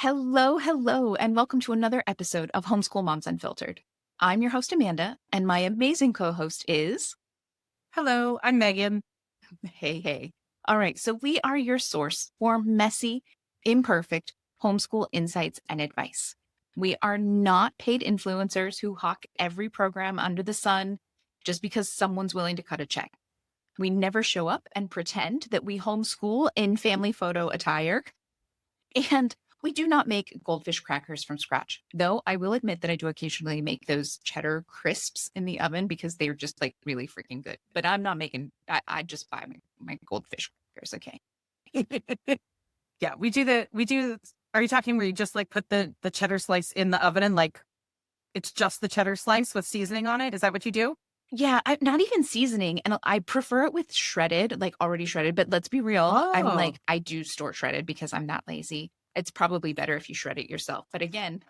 Hello, and welcome to another episode of Homeschool Moms Unfiltered. I'm your host, Amanda, and my amazing co-host is... Hello, I'm Megan. Hey. All right, so we are your source for messy, imperfect homeschool insights and advice. We are not paid influencers who hawk every program under the sun just because someone's willing to cut a check. We never show up and pretend that we homeschool in family photo attire. And we do not make goldfish crackers from scratch, though I will admit that I do occasionally make those cheddar crisps in the oven because they're just like really freaking good. But I'm not making, I just buy my goldfish crackers, okay? Yeah, we do. Are you talking where you just like put the cheddar slice in the oven and like it's just the cheddar slice with seasoning on it? Is that what you do? Yeah, not even seasoning. And I prefer it with shredded, like already shredded. But let's be real. Oh. I do store shredded because I'm that lazy. It's probably better if you shred it yourself. But again,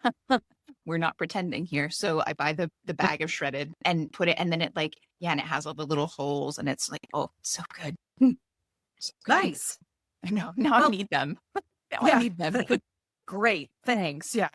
we're not pretending here. So I buy the bag of shredded and put it, and then it and it has all the little holes, and it's like, oh, so good. So good. Nice. I know. Now I need them. I need them. Great. Thanks. Yeah.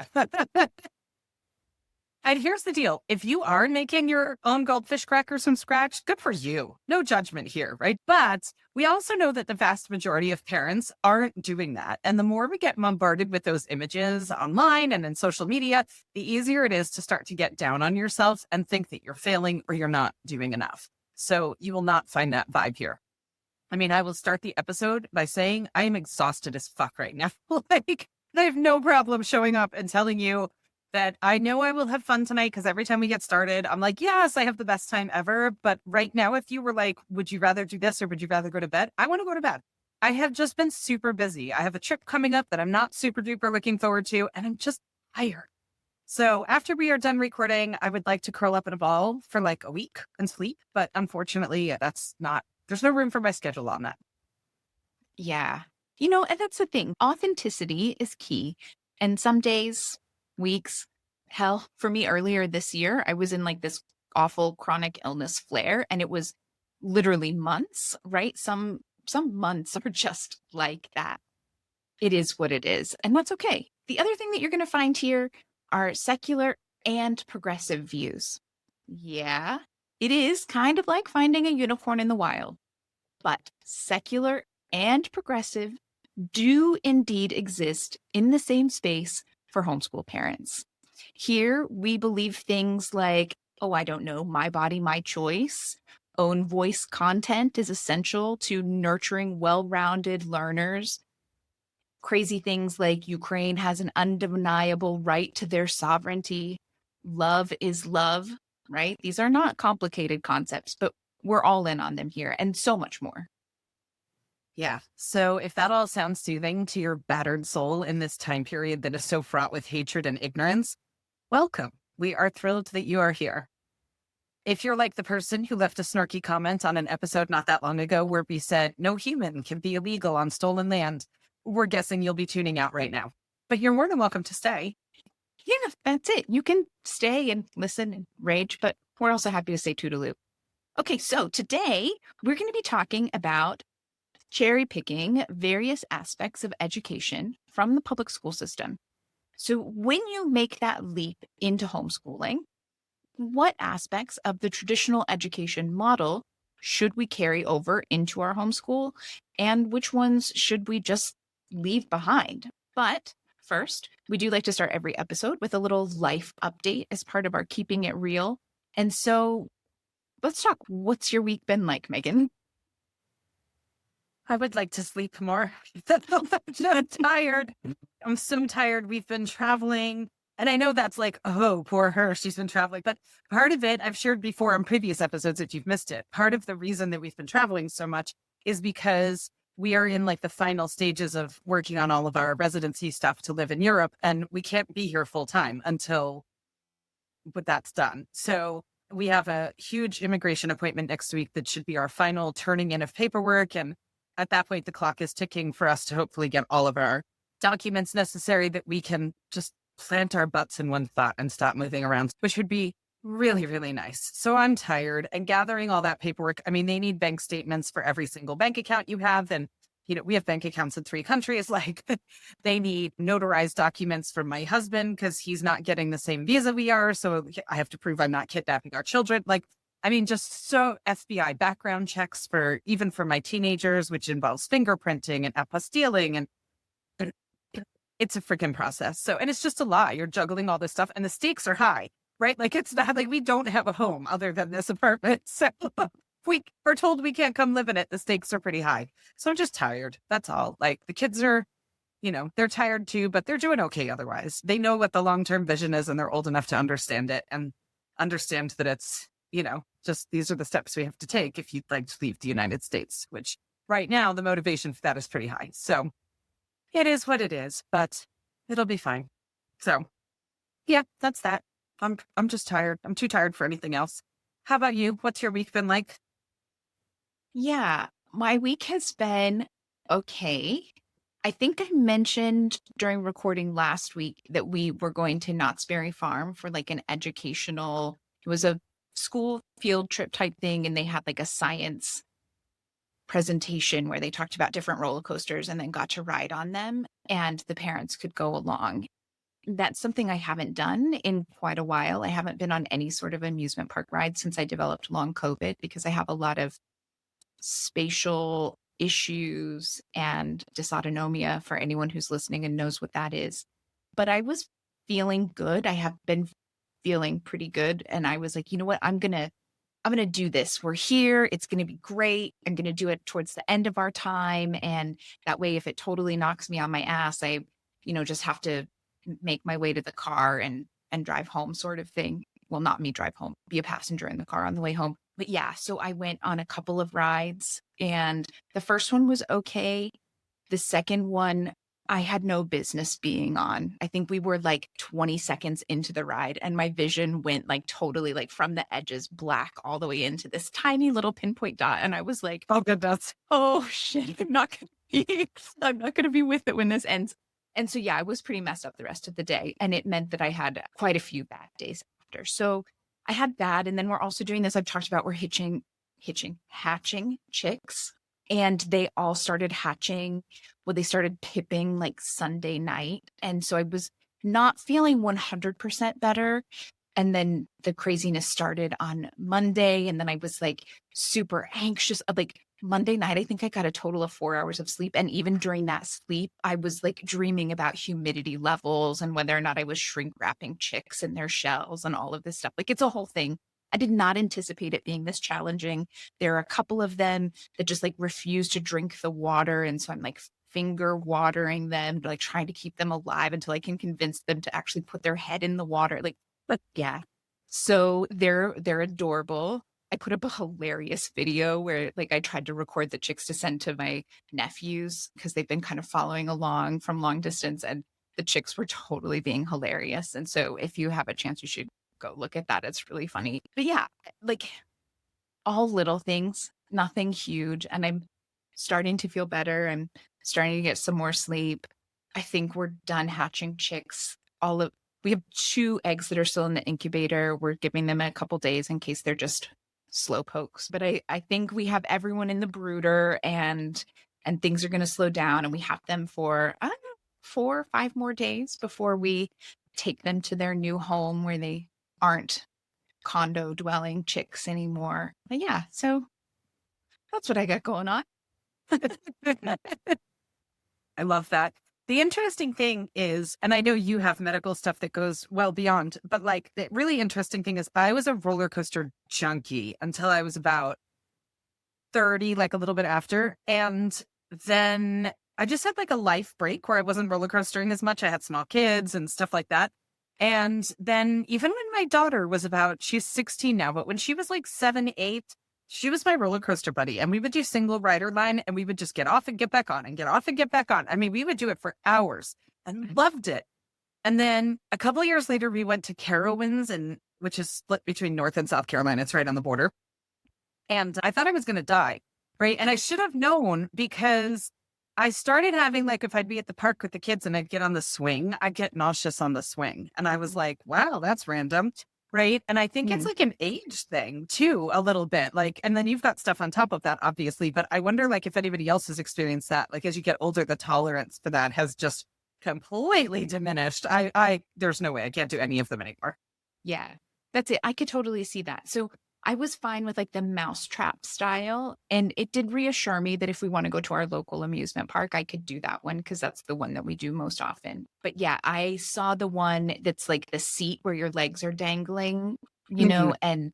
And here's the deal. If you are making your own goldfish crackers from scratch, good for you. No judgment here, right? But we also know that the vast majority of parents aren't doing that. And the more we get bombarded with those images online and in social media, the easier it is to start to get down on yourself and think that you're failing or you're not doing enough. So you will not find that vibe here. I mean, I will start the episode by saying I am exhausted as fuck right now. I have no problem showing up and telling you that I know I will have fun tonight because every time we get started, I'm like, yes, I have the best time ever. But right now, if you were like, would you rather do this or would you rather go to bed? I want to go to bed. I have just been super busy. I have a trip coming up that I'm not super duper looking forward to, and I'm just tired. So after we are done recording, I would like to curl up in a ball for like a week and sleep. But unfortunately, there's no room for my schedule on that. Yeah. And that's the thing. Authenticity is key. And some days, weeks, hell, for me earlier this year, I was in like this awful chronic illness flare, and it was literally months, right? Some months are just like that. It is what it is, and that's okay. The other thing that you're going to find here are secular and progressive views. Yeah, it is kind of like finding a unicorn in the wild, but secular and progressive do indeed exist in the same space for homeschool parents. Here, we believe things like, I don't know, my body, my choice. Own voice content is essential to nurturing well-rounded learners. Crazy things like Ukraine has an undeniable right to their sovereignty. Love is love, right? These are not complicated concepts, but we're all in on them here, and so much more. Yeah. So if that all sounds soothing to your battered soul in this time period that is so fraught with hatred and ignorance, welcome. We are thrilled that you are here. If you're like the person who left a snarky comment on an episode not that long ago where we said no human can be illegal on stolen land, we're guessing you'll be tuning out right now. But you're more than welcome to stay. Yeah, that's it. You can stay and listen and rage, but we're also happy to say toodaloo. Okay, so today we're going to be talking about cherry picking various aspects of education from the public school system. So when you make that leap into homeschooling, what aspects of the traditional education model should we carry over into our homeschool, and which ones should we just leave behind? But first, we do like to start every episode with a little life update as part of our Keeping It Real. And so let's talk. What's your week been like, Megan? I would like to sleep more. I'm tired. I'm so tired. We've been traveling. And I know that's like, oh, poor her. She's been traveling. But part of it, I've shared before in previous episodes if you've missed it. Part of the reason that we've been traveling so much is because we are in like the final stages of working on all of our residency stuff to live in Europe. And we can't be here full time until that's done. So we have a huge immigration appointment next week that should be our final turning in of paperwork. And at that point, the clock is ticking for us to hopefully get all of our documents necessary that we can just plant our butts in one spot and stop moving around, which would be really, really nice. So I'm tired and gathering all that paperwork. I mean, they need bank statements for every single bank account you have. And we have bank accounts in 3 countries. Like they need notarized documents from my husband because he's not getting the same visa we are. So I have to prove I'm not kidnapping our children. Like, I mean, just so FBI background checks even for my teenagers, which involves fingerprinting and apostilling. And it's a freaking process. So, and it's just a lot. You're juggling all this stuff and the stakes are high, right? Like it's not like we don't have a home other than this apartment. So we are told we can't come live in it. The stakes are pretty high. So I'm just tired. That's all. Like the kids are, they're tired too, but they're doing okay otherwise. They know what the long-term vision is and they're old enough to understand it and understand that it's, just these are the steps we have to take if you'd like to leave the United States, which right now the motivation for that is pretty high. So it is what it is, but it'll be fine. So yeah, that's that. I'm just tired. I'm too tired for anything else. How about you? What's your week been like? Yeah, my week has been okay. I think I mentioned during recording last week that we were going to Knott's Berry Farm for like an educational, it was a school field trip type thing. And they had like a science presentation where they talked about different roller coasters and then got to ride on them and the parents could go along. That's something I haven't done in quite a while. I haven't been on any sort of amusement park ride since I developed long COVID because I have a lot of spatial issues and dysautonomia for anyone who's listening and knows what that is. But I was feeling good. I have been feeling pretty good. And I was like, you know what? I'm going to do this. We're here. It's going to be great. I'm going to do it towards the end of our time. And that way, if it totally knocks me on my ass, I, just have to make my way to the car and drive home sort of thing. Well, not me drive home, be a passenger in the car on the way home. But yeah, so I went on a couple of rides and the first one was okay. The second one, I had no business being on. I think we were like 20 seconds into the ride and my vision went like totally like from the edges black all the way into this tiny little pinpoint dot. And I was like, Oh, goodness. oh shit, I'm not going to be with it when this ends. And so, yeah, I was pretty messed up the rest of the day. And it meant that I had quite a few bad days after. So I had that. And then we're also doing this. I've talked about we're hatching chicks. And they all started hatching. Well, they started pipping like Sunday night. And so I was not feeling 100% better. And then the craziness started on Monday. And then I was like super anxious. Like Monday night, I think I got a total of 4 hours of sleep. And even during that sleep, I was like dreaming about humidity levels and whether or not I was shrink wrapping chicks in their shells and all of this stuff. Like it's a whole thing. I did not anticipate it being this challenging. There are a couple of them that just like refuse to drink the water. And so I'm like finger watering them, like trying to keep them alive until I can convince them to actually put their head in the water. Like, but yeah. So they're adorable. I put up a hilarious video where like I tried to record the chicks to send to my nephews because they've been kind of following along from long distance and the chicks were totally being hilarious. And so if you have a chance, you should go look at that. It's really funny. But yeah, like all little things, nothing huge. And I'm starting to feel better. I'm starting to get some more sleep. I think we're done hatching chicks. We have 2 eggs that are still in the incubator. We're giving them a couple days in case they're just slow pokes. But I think we have everyone in the brooder and things are going to slow down. And we have them for, I don't know, 4 or 5 more days before we take them to their new home where they aren't condo dwelling chicks anymore. But yeah, so that's what I got going on. I love that. The interesting thing is, and I know you have medical stuff that goes well beyond, but like the really interesting thing is I was a roller coaster junkie until I was about 30, like a little bit after. And then I just had like a life break where I wasn't roller coastering as much. I had small kids and stuff like that. And then even when my daughter was she's 16 now, but when she was like 7, 8, she was my roller coaster buddy. And we would do single rider line and we would just get off and get back on and get off and get back on. I mean, we would do it for hours and loved it. And then a couple of years later, we went to Carowinds, which is split between North and South Carolina. It's right on the border. And I thought I was going to die. Right. And I should have known because I started having like, if I'd be at the park with the kids and I'd get on the swing, I'd get nauseous on the swing. And I was like, wow, that's random. right? And I think it's Mhm. like an age thing too, a little bit. Like, and then you've got stuff on top of that, obviously. But I wonder, like, if anybody else has experienced that. Like, as you get older, the tolerance for that has just completely diminished. There's no way I can't do any of them anymore. Yeah, that's it. I could totally see that. So I was fine with like the mousetrap style. And it did reassure me that if we want to go to our local amusement park, I could do that one because that's the one that we do most often. But yeah, I saw the one that's like the seat where your legs are dangling, Mhm. and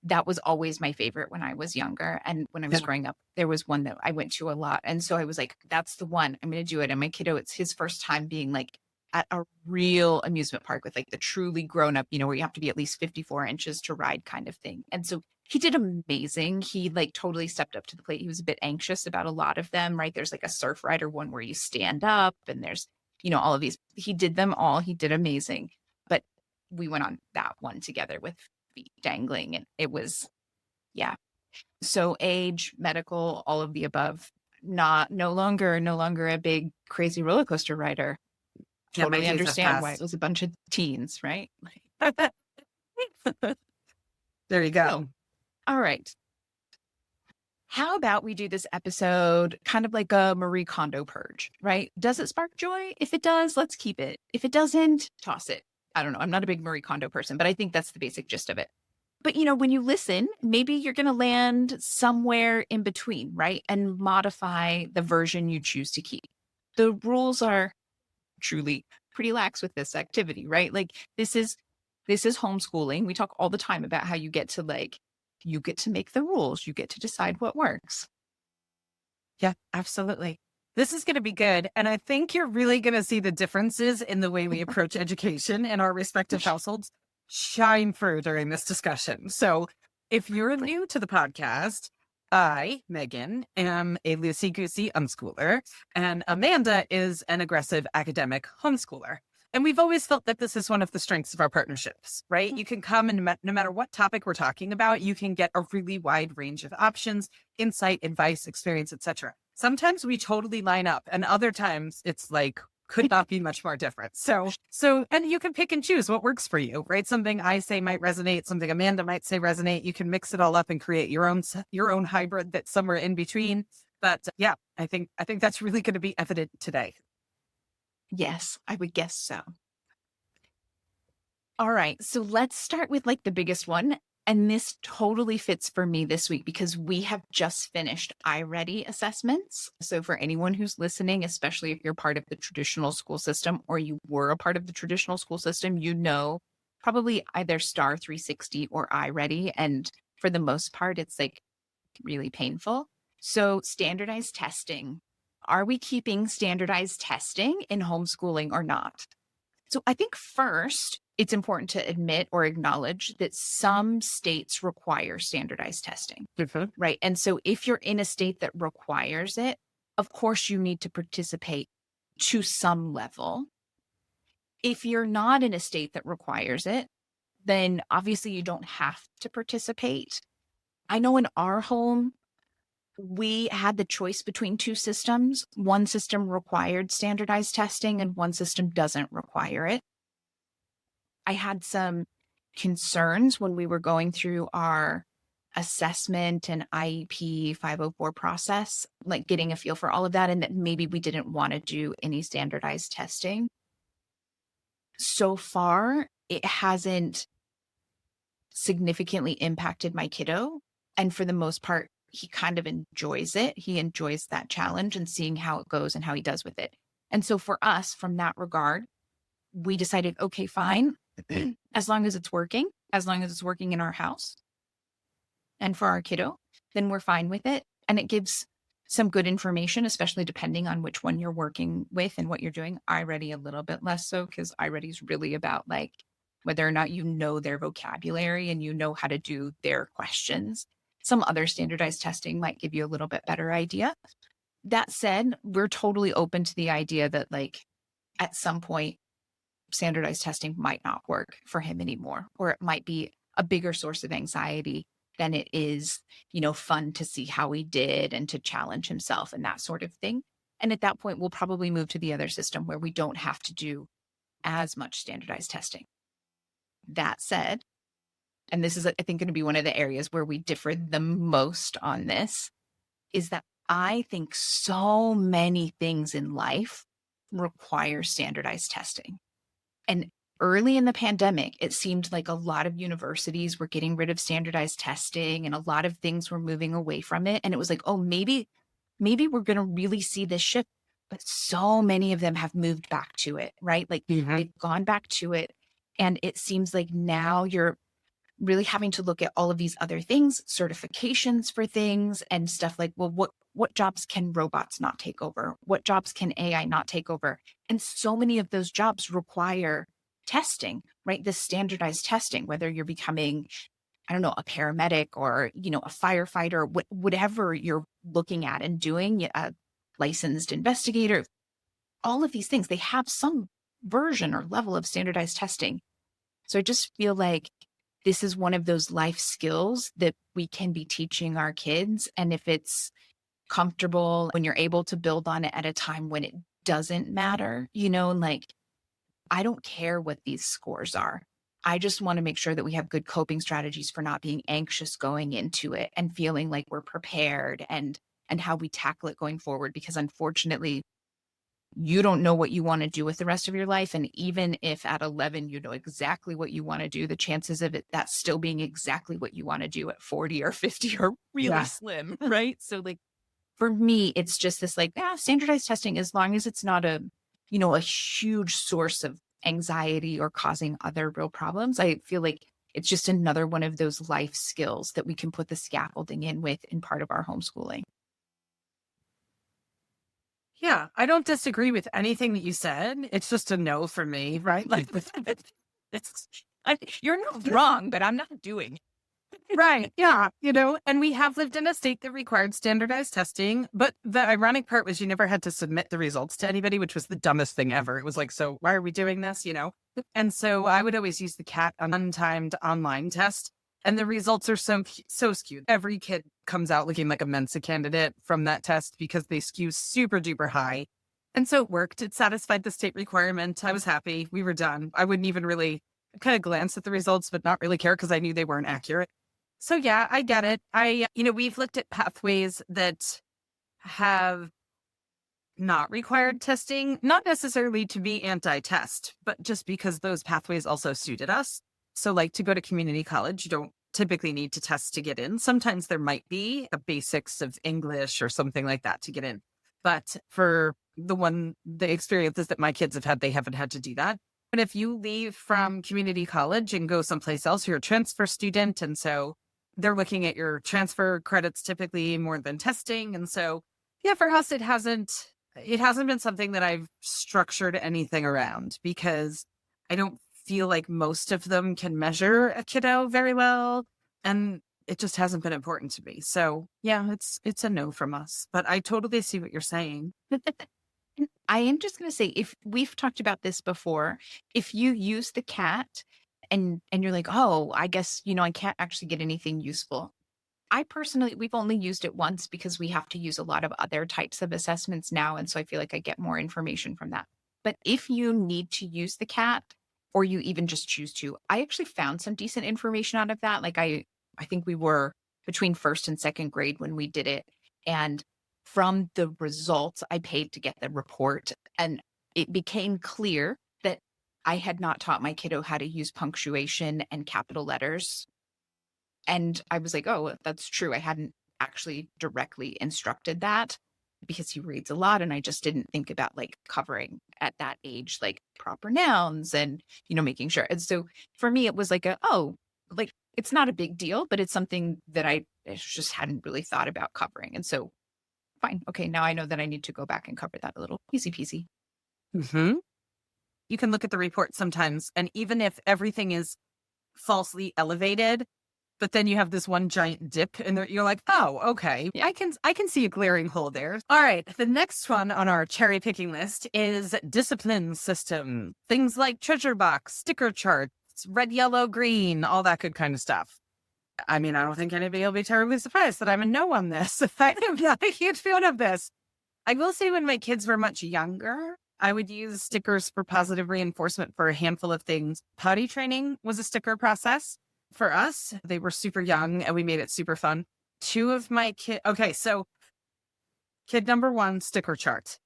that was always my favorite when I was younger. And when I was Yeah. growing up, there was one that I went to a lot. And so I was like, that's the one. I'm going to do it. And my kiddo, it's his first time being like at a real amusement park with like the truly grown up, where you have to be at least 54 inches to ride kind of thing. And so he did amazing. He like totally stepped up to the plate. He was a bit anxious about a lot of them, right? There's like a surf rider one where you stand up and there's, all of these. He did them all. He did amazing. But we went on that one together with feet dangling and it was, yeah. So age, medical, all of the above. Not no longer a big crazy roller coaster rider. Yeah, my Totally days have understand why it passed. was a bunch of teens, right? There you go. So, all right. How about we do this episode kind of like a Marie Kondo purge, right? Does it spark joy? If it does, let's keep it. If it doesn't, toss it. I don't know. I'm not a big Marie Kondo person, but I think that's the basic gist of it. But when you listen, maybe you're going to land somewhere in between, right? And modify the version you choose to keep. The rules are truly pretty lax with this activity, right? Like this is homeschooling. We talk all the time about how you get to make the rules, you get to decide what works. Yeah, absolutely. This is going to be good. And I think you're really going to see the differences in the way we approach education in our respective households shine through during this discussion. So if you're new to the podcast, I, Megan, am a loosey goosey unschooler, and Amanda is an aggressive academic homeschooler. And we've always felt that this is one of the strengths of our partnerships, right? You can come and no matter what topic we're talking about, you can get a really wide range of options, insight, advice, experience, etc. Sometimes we totally line up, and other times it's like could not be much more different. So, and you can pick and choose what works for you, right? Something I say might resonate, something Amanda might say resonate. You can mix it all up and create your own hybrid that's somewhere in between. But yeah, I think that's really going to be evident today. Yes, I would guess so. All right. So let's start with like the biggest one. And this totally fits for me this week because we have just finished iReady assessments. So for anyone who's listening, especially if you're part of the traditional school system or you were a part of the traditional school system, probably either Star 360 or iReady. And for the most part, it's like really painful. So standardized testing. Are we keeping standardized testing in homeschooling or not? So I think first, it's important to admit or acknowledge that some states require standardized testing, right? And so if you're in a state that requires it, of course you need to participate to some level. If you're not in a state that requires it, then obviously you don't have to participate. I know in our home, we had the choice between two systems. One system required standardized testing and one system doesn't require it. I had some concerns when we were going through our assessment and IEP 504 process, like getting a feel for all of that, and that maybe we didn't want to do any standardized testing. So far, it hasn't significantly impacted my kiddo. And for the most part, he kind of enjoys it. He enjoys that challenge and seeing how it goes and how he does with it. And so for us, from that regard, we decided, okay, fine. As long as it's working in our house and for our kiddo, then we're fine with it. And it gives some good information, especially depending on which one you're working with and what you're doing. iReady a little bit less so because iReady is really about like whether or not you know their vocabulary and you know how to do their questions. Some other standardized testing might give you a little bit better idea. That said, we're totally open to the idea that like at some point, standardized testing might not work for him anymore, or it might be a bigger source of anxiety than it is, fun to see how he did and to challenge himself and that sort of thing. And at that point, we'll probably move to the other system where we don't have to do as much standardized testing. That said, and this is, I think, going to be one of the areas where we differ the most on this, is that I think so many things in life require standardized testing. And early in the pandemic, it seemed like a lot of universities were getting rid of standardized testing and a lot of things were moving away from it. And it was like, oh, maybe we're going to really see this shift. But so many of them have moved back to it, right? Like Mhm. they've gone back to it. And it seems like now you're really having to look at all of these other things, certifications for things and stuff like, well, what jobs can robots not take over? What jobs can AI not take over? And so many of those jobs require testing, right? This standardized testing, whether you're becoming, I don't know, a paramedic or, a firefighter, whatever you're looking at and doing, a licensed investigator, all of these things, they have some version or level of standardized testing. So I just feel like this is one of those life skills that we can be teaching our kids. And if it's comfortable, when you're able to build on it at a time when it doesn't matter, like I don't care what these scores are. I just want to make sure that we have good coping strategies for not being anxious going into it and feeling like we're prepared and how we tackle it going forward. Because unfortunately, you don't know what you want to do with the rest of your life. And even if at 11, you know exactly what you want to do, the chances of it that still being exactly what you want to do at 40 or 50 are really Yeah. slim, right? So like for me, it's just this like, standardized testing, as long as it's not a huge source of anxiety or causing other real problems. I feel like it's just another one of those life skills that we can put the scaffolding in with in part of our homeschooling. Yeah, I don't disagree with anything that you said. It's just a no for me, right? Like, it's You're not wrong, but I'm not doing right. Yeah. And we have lived in a state that required standardized testing. But the ironic part was you never had to submit the results to anybody, which was the dumbest thing ever. It was like, so why are we doing this? And so I would always use the CAT untimed online test. And the results are so skewed. Every kid comes out looking like a Mensa candidate from that test because they skew super duper high. And so it worked. It satisfied the state requirement. I was happy. We were done. I wouldn't even really kind of glance at the results, but not really care because I knew they weren't accurate. So yeah, I get it. We've looked at pathways that have not required testing, not necessarily to be anti-test, but just because those pathways also suited us. So like to go to community college, you don't typically need to test to get in. Sometimes there might be a basics of English or something like that to get in. But for the experiences that my kids have had, they haven't had to do that. But if you leave from community college and go someplace else, you're a transfer student. And so they're looking at your transfer credits typically more than testing. And so, yeah, for us, it hasn't been something that I've structured anything around because I don't feel like most of them can measure a kiddo very well. And it just hasn't been important to me. So yeah, it's a no from us, but I totally see what you're saying. I am just going to say, if we've talked about this before, if you use the CAT and you're like, oh, I guess, I can't actually get anything useful. I personally, we've only used it once because we have to use a lot of other types of assessments now. And so I feel like I get more information from that. But if you need to use the CAT or you even just choose to, I actually found some decent information out of that. Like I think we were between first and second grade when we did it. And from the results, I paid to get the report. And it became clear that I had not taught my kiddo how to use punctuation and capital letters. And I was like, oh, that's true. I hadn't actually directly instructed that because he reads a lot. And I just didn't think about like covering at that age, like proper nouns and, making sure. And so for me, it was like, like it's not a big deal, but it's something that I just hadn't really thought about covering. And so fine. Okay. Now I know that I need to go back and cover that a little. Easy peasy. Mm-hmm. You can look at the report sometimes, and even if everything is falsely elevated, but then you have this one giant dip and you're like, oh, okay, Yeah. I can see a glaring hole there. All right. The next one on our cherry picking list is discipline system. Things like treasure box, sticker charts, red, yellow, green, all that good kind of stuff. I mean, I don't think anybody will be terribly surprised that I'm a no on this. I am not a huge fan of this. I will say when my kids were much younger, I would use stickers for positive reinforcement for a handful of things. Potty training was a sticker process. for us, they were super young and we made it super fun. Two of my kids, okay, so kid number one, sticker chart.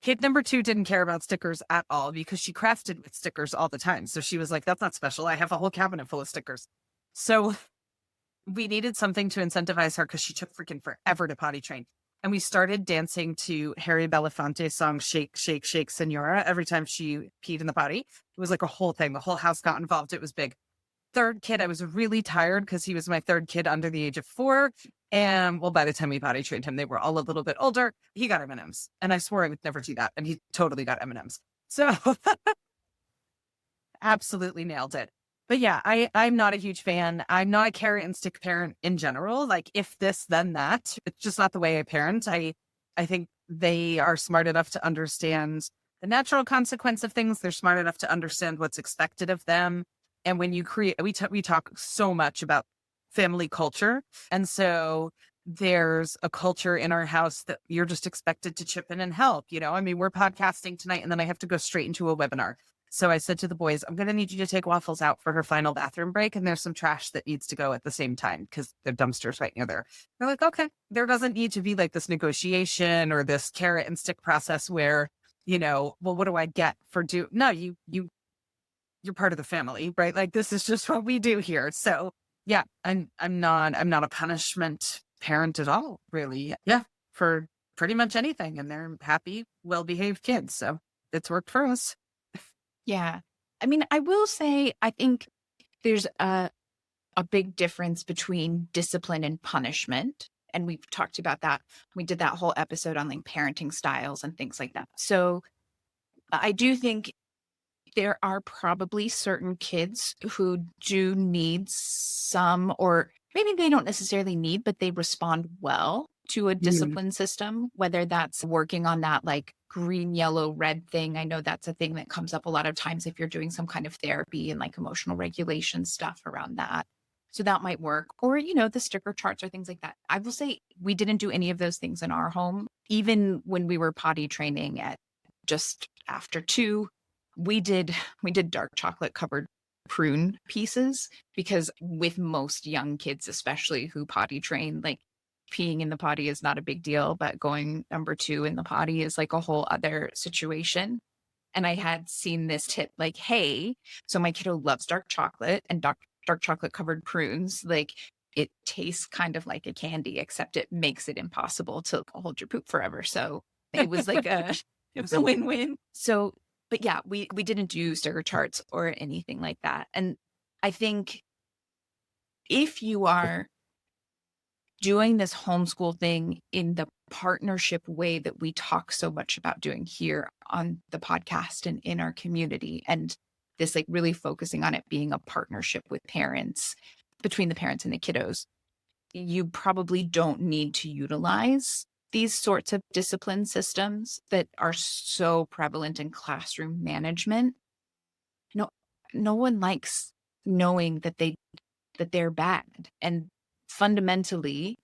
Kid number two didn't care about stickers at all because she crafted with stickers all the time. So she was like, that's not special. I have a whole cabinet full of stickers. So we needed something to incentivize her because she took freaking forever to potty train. And we started dancing to Harry Belafonte's song, Shake, Shake, Shake, Senora, every time she peed in the potty. It was like a whole thing. The whole house got involved. It was big. Third kid, I was really tired because he was my third kid under the age of 4. And well, by the time we potty trained him, they were all a little bit older. He got M&Ms. And I swore I would never do that. And he totally got M&Ms. So absolutely nailed it. But yeah, I'm not a huge fan. I'm not a carrot and stick parent in general. Like if this, then that. It's just not the way I parent. I think they are smart enough to understand the natural consequence of things. They're smart enough to understand what's expected of them. And when you create, we talk so much about family culture. And so there's a culture in our house that you're just expected to chip in and help. You know, I mean, we're podcasting tonight and then I have to go straight into a webinar. So I said to the boys, I'm going to need you to take Waffles out for her final bathroom break. And there's some trash that needs to go at the same time because the dumpster's right near there. They're like, okay, there doesn't need to be like this negotiation or this carrot and stick process where, you know, well, what do I get for no, you're part of the family, right? Like this is just what we do here. So yeah, I'm not a punishment parent at all, really. Yeah, for pretty much anything. And they're happy, well-behaved kids. So it's worked for us. Yeah. I mean, I will say, I think there's a big difference between discipline and punishment. And we've talked about that. We did that whole episode on like parenting styles and things like that. So I do think there are probably certain kids who do need some, or maybe they don't necessarily need, but they respond well to a discipline system, whether that's working on that like green, yellow, red thing. I know that's a thing that comes up a lot of times if you're doing some kind of therapy and like emotional regulation stuff around that. So that might work. Or, you know, the sticker charts or things like that. I will say we didn't do any of those things in our home. Even when we were potty training at just after 2, we did dark chocolate covered prune pieces because with most young kids, especially who potty train, like peeing in the potty is not a big deal, but going number 2 in the potty is like a whole other situation. And I had seen this tip like, hey, so my kiddo loves dark chocolate and dark chocolate covered prunes. Like it tastes kind of like a candy, except it makes it impossible to hold your poop forever. So it was like it was a win-win. So, but yeah, we didn't do sticker charts or anything like that. And I think if you are doing this homeschool thing in the partnership way that we talk so much about doing here on the podcast and in our community, and this like really focusing on it being a partnership with parents, between the parents and the kiddos, you probably don't need to utilize these sorts of discipline systems that are so prevalent in classroom management. No one likes knowing that they're bad. And fundamentally,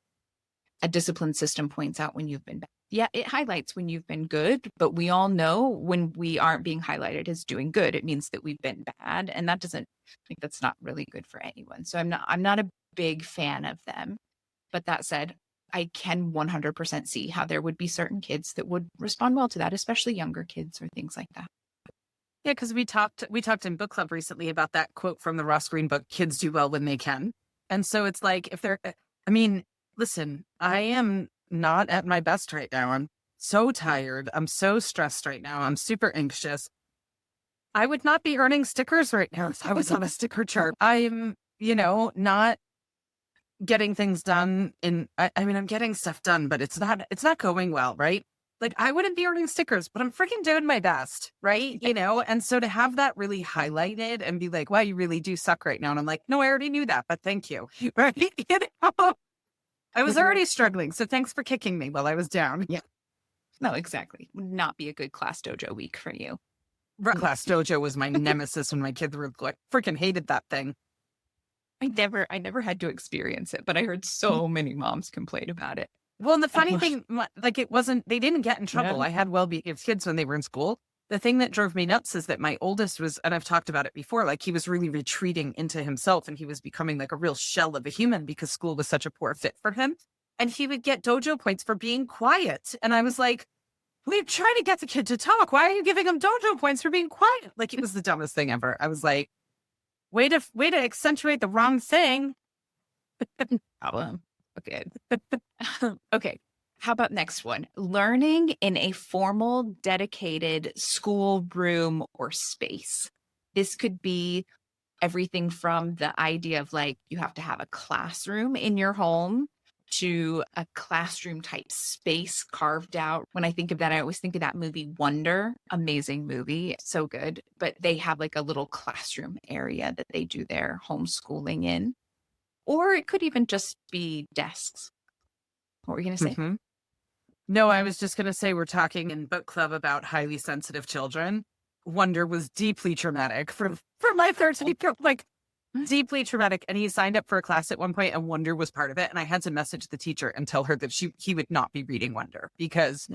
a discipline system points out when you've been bad. Yeah, it highlights when you've been good, but we all know when we aren't being highlighted as doing good, it means that we've been bad. And that's not really good for anyone. So I'm not a big fan of them. But that said, I can 100% see how there would be certain kids that would respond well to that, especially younger kids or things like that. Yeah, because we talked in book club recently about that quote from the Ross Greene book, kids do well when they can. And so it's like, listen, I am not at my best right now. I'm so tired. I'm so stressed right now. I'm super anxious. I would not be earning stickers right now if I was on a sticker chart. I'm, not getting things done I'm getting stuff done, but it's not going well, right? Like I wouldn't be earning stickers, but I'm freaking doing my best, right? And so to have that really highlighted and be like, wow, you really do suck right now. And I'm like, no, I already knew that, but thank you. Right? I was already struggling. So thanks for kicking me while I was down. Yeah. No, exactly. Would not be a good class dojo week for you. Class dojo was my nemesis when my kids were like, freaking hated that thing. I never had to experience it, but I heard so many moms complain about it. Well, and the funny thing, like they didn't get in trouble. Yeah. I had well-behaved kids when they were in school. the thing that drove me nuts is that my oldest was, and I've talked about it before, like he was really retreating into himself and he was becoming like a real shell of a human because school was such a poor fit for him. And he would get dojo points for being quiet. And I was like, we're trying to get the kid to talk. Why are you giving him dojo points for being quiet? Like it was the dumbest thing ever. I was like, way to accentuate the wrong thing. Problem. Okay. Okay. How about next one? Learning in a formal, dedicated school room or space. This could be everything from the idea of like you have to have a classroom in your home to a classroom type space carved out. When I think of that, I always think of that movie Wonder. Amazing movie. So good. But they have like a little classroom area that they do their homeschooling in. Or it could even just be desks. What were you going to say? Mm-hmm. No, I was just going to say we're talking in book club about highly sensitive children. Wonder was deeply traumatic for my 13-year-old, like deeply traumatic. And he signed up for a class at one point and Wonder was part of it. And I had to message the teacher and tell her that he would not be reading Wonder because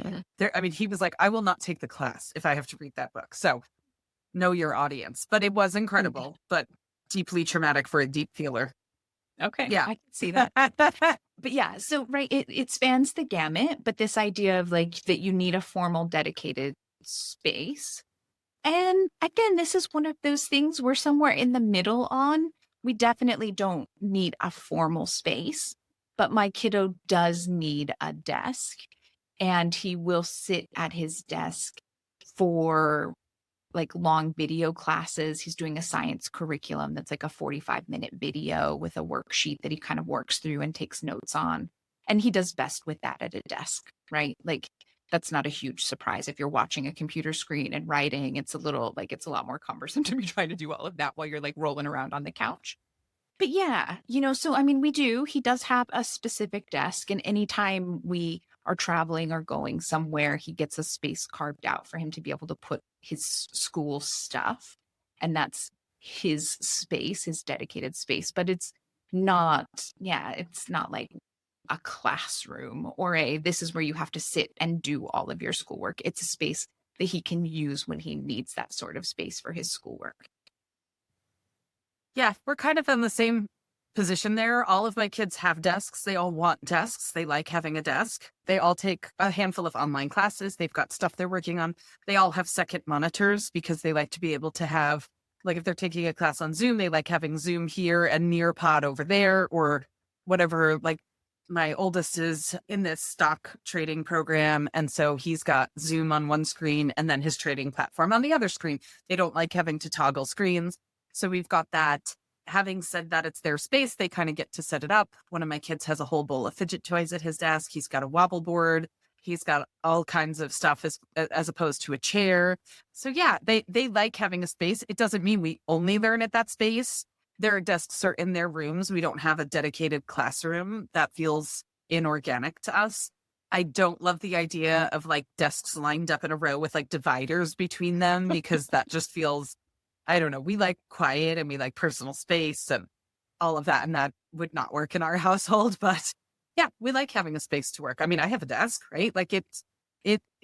he was like, I will not take the class if I have to read that book. So know your audience. But it was incredible, but deeply traumatic for a deep feeler. Okay. Yeah. I can see that. But yeah, so right, it spans the gamut, but this idea of like that you need a formal dedicated space. And again, this is one of those things we're somewhere in the middle on. We definitely don't need a formal space, but my kiddo does need a desk and he will sit at his desk for like long video classes. He's doing a science curriculum that's like a 45-minute video with a worksheet that he kind of works through and takes notes on. And he does best with that at a desk, right? Like that's not a huge surprise. If you're watching a computer screen and writing, it's a lot more cumbersome to be trying to do all of that while you're like rolling around on the couch. But yeah, so I mean, he does have a specific desk, and anytime we are traveling or going somewhere, he gets a space carved out for him to be able to put his school stuff. And that's his space, his dedicated space. But it's not like a classroom or this is where you have to sit and do all of your schoolwork. It's a space that he can use when he needs that sort of space for his schoolwork. Yeah, we're kind of in the same position there. All of my kids have desks. They all want desks. They like having a desk. They all take a handful of online classes. They've got stuff they're working on. They all have second monitors because they like to be able to have, like if they're taking a class on Zoom, they like having Zoom here and Nearpod over there or whatever. Like my oldest is in this stock trading program. And so he's got Zoom on one screen and then his trading platform on the other screen. They don't like having to toggle screens. So we've got that. Having said that, it's their space. They kind of get to set it up. One of my kids has a whole bowl of fidget toys at his desk. He's got a wobble board. He's got all kinds of stuff as opposed to a chair. So yeah, they like having a space. It doesn't mean we only learn at that space. Their desks are in their rooms. We don't have a dedicated classroom. That feels inorganic to us. I don't love the idea of like desks lined up in a row with like dividers between them because that just feels, I don't know. We like quiet and we like personal space and all of that. And that would not work in our household. But yeah, we like having a space to work. I mean, I have a desk, right? Like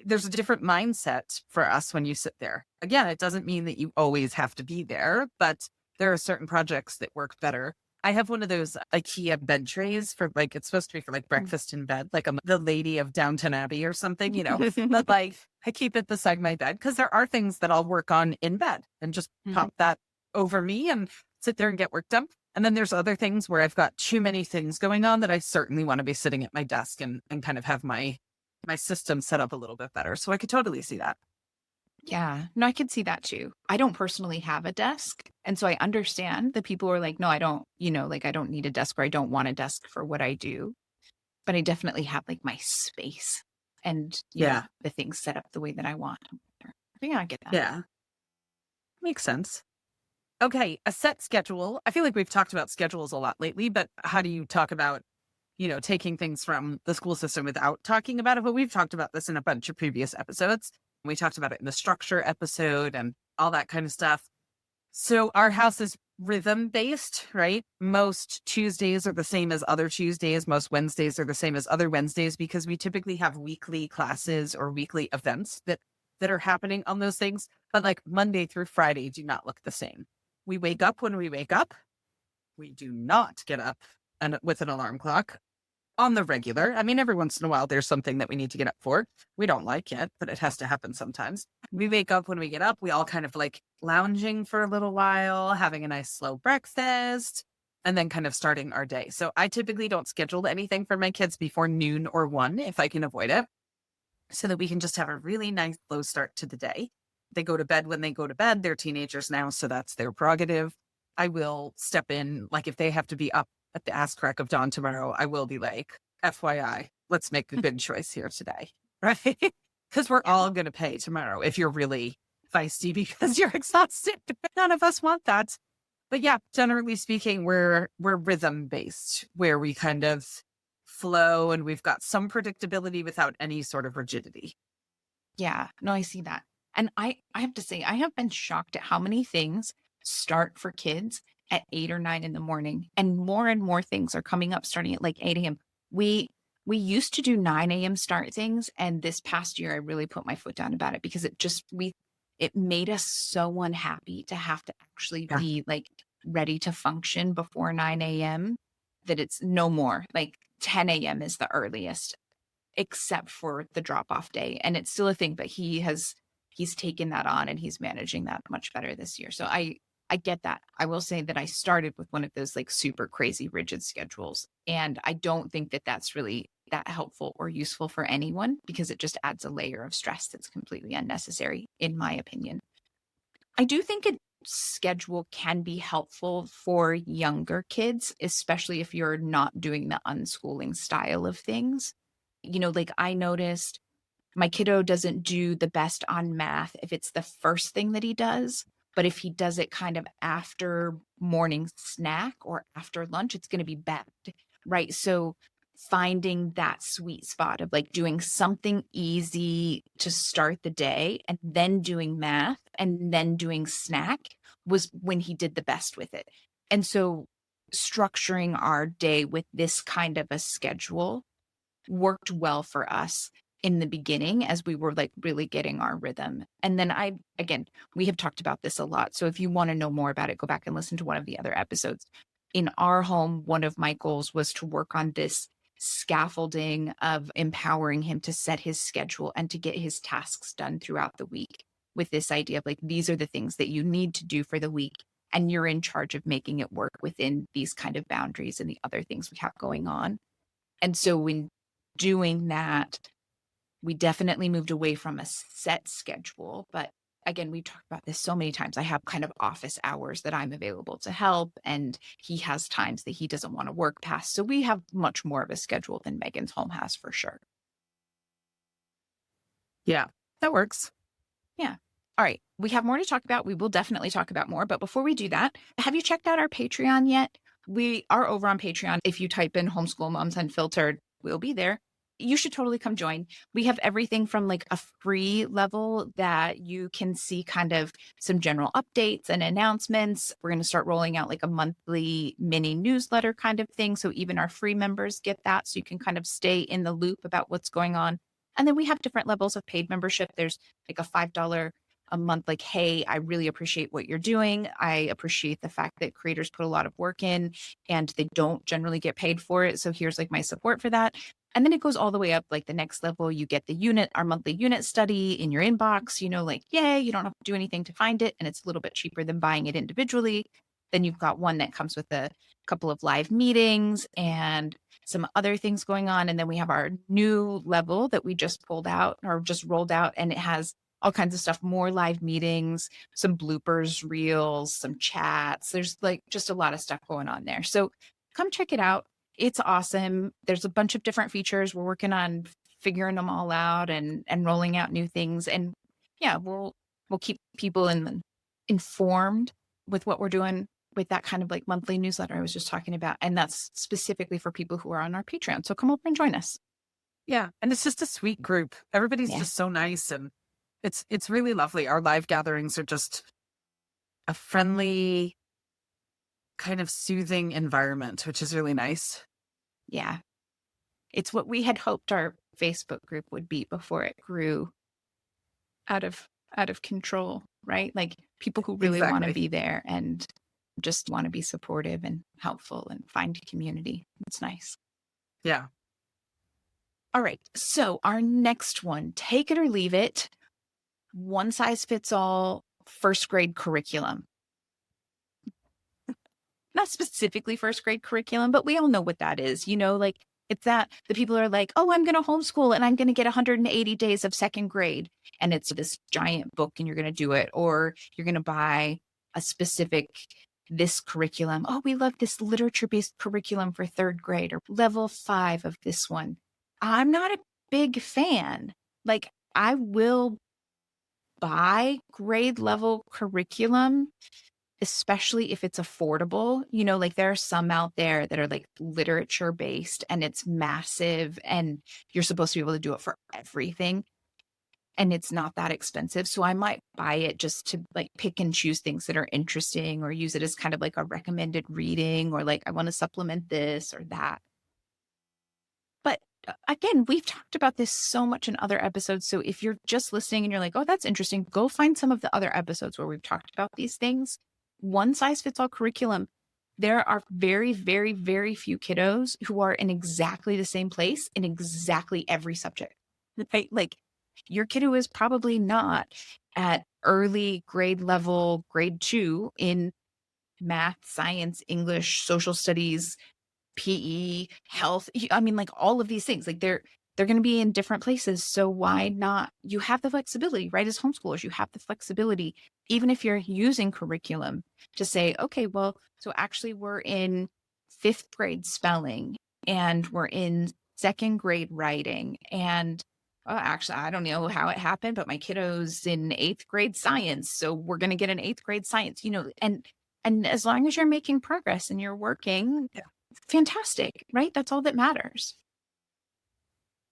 there's a different mindset for us when you sit there. Again, it doesn't mean that you always have to be there, but there are certain projects that work better. I have one of those IKEA bed trays for like, it's supposed to be for like breakfast in bed, like I'm the lady of Downton Abbey or something, but like I keep it beside my bed because there are things that I'll work on in bed and just pop that over me and sit there and get work done. And then there's other things where I've got too many things going on that I certainly want to be sitting at my desk and kind of have my system set up a little bit better. So I could totally see that. Yeah, no, I could see that too. I don't personally have a desk. And so I understand the people who are like, no, I don't, I don't need a desk or I don't want a desk for what I do. But I definitely have like my space and the things set up the way that I want. Yeah, I get that. Yeah. Makes sense. Okay, a set schedule. I feel like we've talked about schedules a lot lately, but how do you talk about, taking things from the school system without talking about it? But we've talked about this in a bunch of previous episodes. We talked about it in the structure episode and all that kind of stuff. So our house is rhythm based, right? Most Tuesdays are the same as other Tuesdays. Most Wednesdays are the same as other Wednesdays because we typically have weekly classes or weekly events that that are happening on those things. But like Monday through Friday do not look the same. We wake up when we wake up. We do not get up with an alarm clock on the regular. I mean, every once in a while, there's something that we need to get up for. We don't like it, but it has to happen sometimes. We wake up when we get up. We all kind of like lounging for a little while, having a nice slow breakfast, and then kind of starting our day. So I typically don't schedule anything for my kids before noon or 1 if I can avoid it, so that we can just have a really nice slow start to the day. They go to bed when they go to bed. They're teenagers now, so that's their prerogative. I will step in, like if they have to be up at the ass crack of dawn tomorrow, I will be like, FYI, let's make a good choice here today, right? Because we're all going to pay tomorrow if you're really feisty because you're exhausted. None of us want that. But yeah, generally speaking, we're rhythm based, where we kind of flow and we've got some predictability without any sort of rigidity. Yeah, no, I see that. And I have to say, I have been shocked at how many things start for kids at 8 or 9 in the morning. And more things are coming up starting at like 8 a.m. We used to do 9 a.m. start things. And this past year, I really put my foot down about it because it made us so unhappy to have to actually Yeah. be like ready to function before 9 a.m. that it's no more. Like 10 a.m. is the earliest, except for the drop off day. And it's still a thing, but he's taken that on and he's managing that much better this year. So I get that. I will say that I started with one of those like super crazy rigid schedules. And I don't think that that's really that helpful or useful for anyone because it just adds a layer of stress that's completely unnecessary, in my opinion. I do think a schedule can be helpful for younger kids, especially if you're not doing the unschooling style of things. Like I noticed my kiddo doesn't do the best on math if it's the first thing that he does, but if he does it kind of after morning snack or after lunch, it's going to be bad, right? So finding that sweet spot of like doing something easy to start the day and then doing math and then doing snack was when he did the best with it. And so structuring our day with this kind of a schedule worked well for us in the beginning as we were like really getting our rhythm. And then we have talked about this a lot. So if you want to know more about it, go back and listen to one of the other episodes. In our home, one of my goals was to work on this scaffolding of empowering him to set his schedule and to get his tasks done throughout the week, with this idea of like, these are the things that you need to do for the week. And you're in charge of making it work within these kind of boundaries and the other things we have going on. And so when doing that, we definitely moved away from a set schedule. But again, we talked about this so many times. I have kind of office hours that I'm available to help, and he has times that he doesn't want to work past. So we have much more of a schedule than Meagan's home has for sure. Yeah, that works. Yeah. All right. We have more to talk about. We will definitely talk about more. But before we do that, have you checked out our Patreon yet? We are over on Patreon. If you type in Homeschool Moms Unfiltered, we'll be there. You should totally come join. We have everything from like a free level that you can see kind of some general updates and announcements. We're going to start rolling out like a monthly mini newsletter kind of thing. So even our free members get that. So you can kind of stay in the loop about what's going on. And then we have different levels of paid membership. There's like a $5 a month, like, hey, I really appreciate what you're doing. I appreciate the fact that creators put a lot of work in and they don't generally get paid for it. So here's like my support for that. And then it goes all the way up, like the next level, you get our monthly unit study in your inbox, like, yay, you don't have to do anything to find it. And it's a little bit cheaper than buying it individually. Then you've got one that comes with a couple of live meetings and some other things going on. And then we have our new level that we just pulled out or just rolled out. And it has all kinds of stuff, more live meetings, some bloopers, reels, some chats. There's like just a lot of stuff going on there. So come check it out. It's awesome. There's a bunch of different features. We're working on figuring them all out and rolling out new things. And yeah, we'll keep people informed with what we're doing with that kind of like monthly newsletter I was just talking about. And that's specifically for people who are on our Patreon. So come over and join us. Yeah. And it's just a sweet group. Everybody's just so nice. And it's really lovely. Our live gatherings are just a friendly, kind of soothing environment, which is really nice. Yeah. It's what we had hoped our Facebook group would be before it grew out of control, right? Like people who really want to Exactly. be there and just want to be supportive and helpful and find community. It's nice. Yeah. All right. So our next one, take it or leave it, one size fits all first grade curriculum. Not specifically first grade curriculum, but we all know what that is. Like it's that the people are like, oh, I'm going to homeschool and I'm going to get 180 days of second grade. And it's this giant book and you're going to do it. Or you're going to buy a specific, this curriculum. Oh, we love this literature based curriculum for third grade or level 5 of this one. I'm not a big fan. Like I will buy grade level curriculum, especially if it's affordable. Like there are some out there that are like literature based and it's massive and you're supposed to be able to do it for everything. And it's not that expensive. So I might buy it just to like pick and choose things that are interesting or use it as kind of like a recommended reading or like I want to supplement this or that. But again, we've talked about this so much in other episodes. So if you're just listening and you're like, oh, that's interesting, go find some of the other episodes where we've talked about these things. One size fits all curriculum. There are very, very, very few kiddos who are in exactly the same place in exactly every subject. Right? Like your kiddo is probably not at early grade level, grade 2 in math, science, English, social studies, PE, health. I mean, like all of these things, like they're going to be in different places. So why not? You have the flexibility, right? As homeschoolers, you have the flexibility, even if you're using curriculum to say, okay, well, so actually we're in 5th grade spelling and we're in 2nd grade writing. And actually, I don't know how it happened, but my kiddo's in 8th grade science. So we're going to get an 8th grade science, and as long as you're making progress and you're working, fantastic, right? That's all that matters.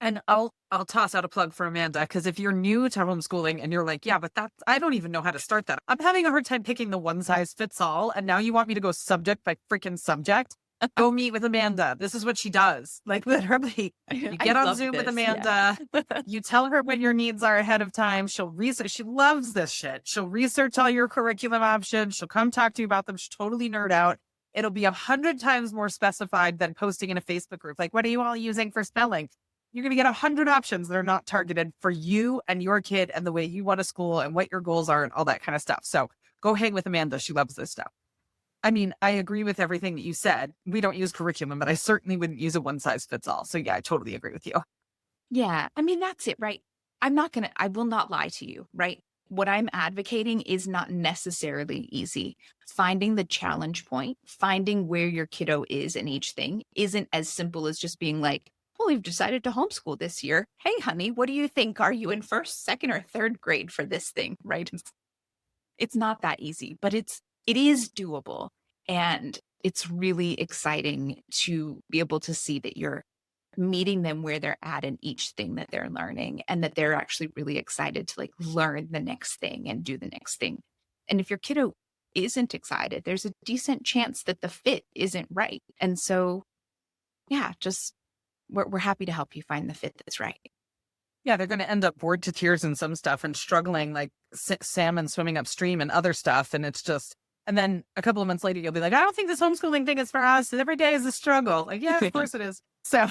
And I'll toss out a plug for Amanda, because if you're new to homeschooling and you're like, yeah, but I don't even know how to start that. I'm having a hard time picking the one size fits all. And now you want me to go subject by freaking subject? Go meet with Amanda. This is what she does. Like literally, you get on Zoom with Amanda. Yeah. You tell her what your needs are ahead of time. She'll research. She loves this shit. She'll research all your curriculum options. She'll come talk to you about them. She'll totally nerd out. It'll be 100 times more specified than posting in a Facebook group. Like, what are you all using for spelling? You're going to get 100 options that are not targeted for you and your kid and the way you want to school and what your goals are and all that kind of stuff. So go hang with Amanda. She loves this stuff. I mean, I agree with everything that you said. We don't use curriculum, but I certainly wouldn't use a one size fits all. So yeah, I totally agree with you. Yeah. I mean, that's it, right? I will not lie to you, right? What I'm advocating is not necessarily easy. Finding the challenge point, finding where your kiddo is in each thing isn't as simple as just being like, well, we've decided to homeschool this year. Hey, honey, what do you think? Are you in 1st, 2nd, or 3rd grade for this thing, right? It's not that easy, but it is doable. And it's really exciting to be able to see that you're meeting them where they're at in each thing that they're learning and that they're actually really excited to like learn the next thing and do the next thing. And if your kiddo isn't excited, there's a decent chance that the fit isn't right. And so, yeah, just we're happy to help you find the fit that's right. Yeah, they're going to end up bored to tears in some stuff and struggling like salmon swimming upstream and other stuff. And it's just, and then a couple of months later, you'll be like, I don't think this homeschooling thing is for us. Every day is a struggle. Like, yeah, of course it is. So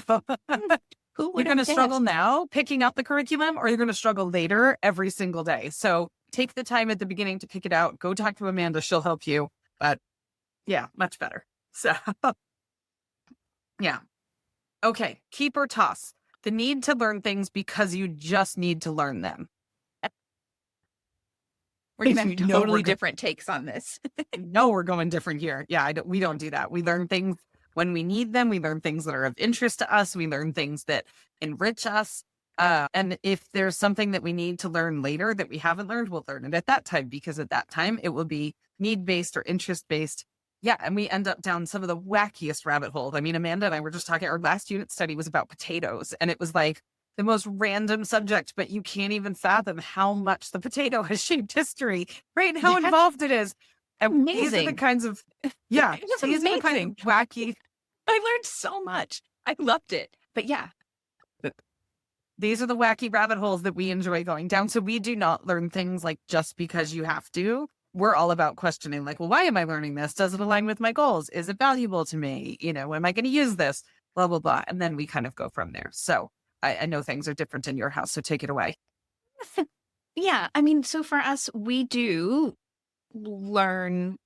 you're going to struggle now picking up the curriculum, or you're going to struggle later every single day. So take the time at the beginning to pick it out. Go talk to Amanda. She'll help you. But yeah, much better. So yeah. Okay. Keep or toss. The need to learn things because you just need to learn them. We're going to have totally different takes on this. No, we're going different here. Yeah, we don't do that. We learn things when we need them. We learn things that are of interest to us. We learn things that enrich us. And if there's something that we need to learn later that we haven't learned, we'll learn it at that time, because at that time it will be need-based or interest-based. Yeah, and we end up down some of the wackiest rabbit holes. I mean, Amanda and I were just talking, our last unit study was about potatoes, and it was like the most random subject, but you can't even fathom how much the potato has shaped history, right? And how involved it is. And amazing. These are the kinds of, yeah, these are the kind of wacky. I learned so much. I loved it. But yeah. these are the wacky rabbit holes that we enjoy going down. So we do not learn things like just because you have to. We're all about questioning, like, well, why am I learning this? Does it align with my goals? Is it valuable to me? Am I going to use this? Blah, blah, blah. And then we kind of go from there. So I know things are different in your house. So take it away. Yeah. I mean, so for us, we do learn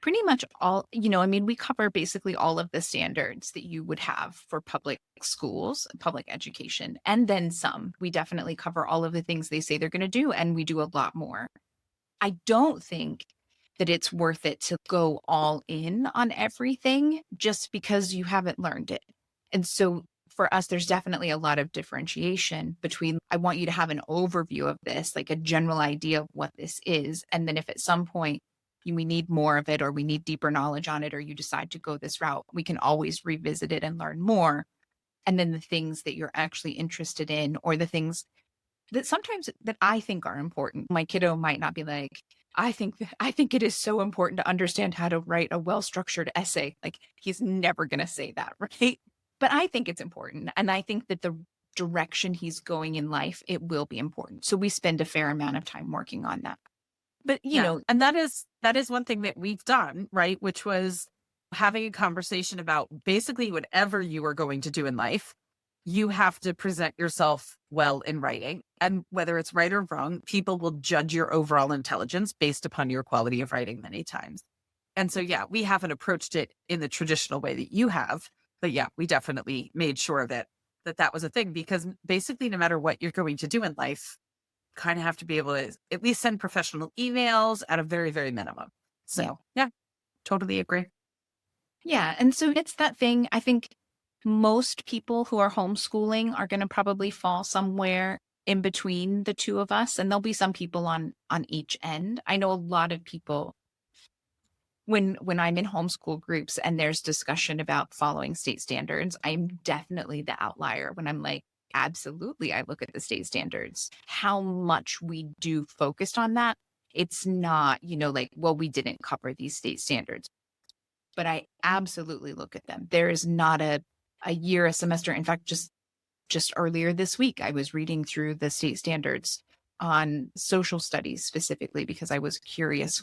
pretty much all, I mean, we cover basically all of the standards that you would have for public schools, public education, and then some. We definitely cover all of the things they say they're going to do, and we do a lot more. I don't think that it's worth it to go all in on everything just because you haven't learned it. And so for us, there's definitely a lot of differentiation between I want you to have an overview of this, like a general idea of what this is. And then if at some point we need more of it or we need deeper knowledge on it or you decide to go this route, we can always revisit it and learn more. And then the things that you're actually interested in or the things that sometimes that I think are important. My kiddo might not be like, I think it is so important to understand how to write a well-structured essay. Like he's never going to say that, right? But I think it's important. And I think that the direction he's going in life, it will be important. So we spend a fair amount of time working on that. But, and that is one thing that we've done, right? Which was having a conversation about basically whatever you are going to do in life, you have to present yourself well in writing. And whether it's right or wrong, people will judge your overall intelligence based upon your quality of writing many times. And so, yeah, we haven't approached it in the traditional way that you have. But yeah, we definitely made sure that was a thing because basically no matter what you're going to do in life, kind of have to be able to at least send professional emails at a very, very minimum. So yeah, totally agree. Yeah. And so it's that thing. I think most people who are homeschooling are going to probably fall somewhere in between the two of us. And there'll be some people on each end. I know a lot of people when I'm in homeschool groups and there's discussion about following state standards, I'm definitely the outlier when I'm like, absolutely, I look at the state standards. How much we do focused on that. It's not, like, well, we didn't cover these state standards, but I absolutely look at them. There is not a year, a semester. In fact, just earlier this week, I was reading through the state standards on social studies specifically because I was curious